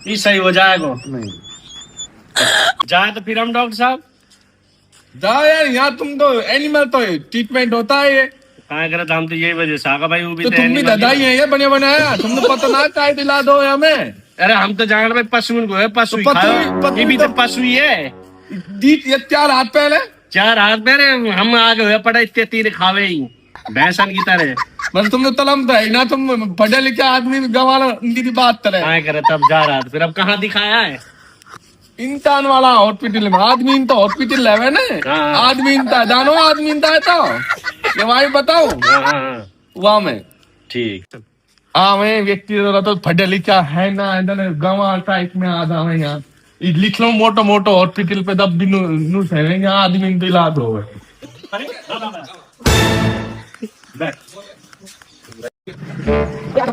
ये सही हो जाएगा। नहीं जाए तो फिर हम डॉक्टर साहब जाओ यार, यहाँ तुम तो एनिमल तो ट्रीटमेंट होता है ये। कहाँ करे, हम तो यही वजह से आगा भाई, वो भी तो तुम भी ददाई है ये बने बनाया, तुमने पता ना चाय दिला दो हमें। अरे हम तो जान भाई पशु को है, पशु तो ही पशु खाओ। ही- पशु ये भी ही तो तो- पशु ही है। दीद ये 4 हाथ पहले, 4 हाथ मेरे, हम आगे हुए पड़े इतने तीर खावे ही भैंसन की तरह। मतलब तुम तो तलम था ही ना, तुम पढ़े लिखे आदमी गंवाला उनकी बात करे। कहाँ करे तब जा रहा था, फिर अब कहाँ दिखाया है। इंसान वाला हॉस्पिटल में, आदमी तो हॉस्पिटल लेवे ना। हाँ। आदमी इंता जानो, आदमी इंता है तो ये भाई बताओ हाँ वहां में। ठीक। हाँ मैं व्यक्ति तो पढ़े लिखा है ना, इधर गंवा टाइप में आधा में यहाँ ये लिख लो मोटो मोटो हॉस्पिटल पे तब भी नू ठहरेंगे आदमी इंता इलाज हो गए। Ya,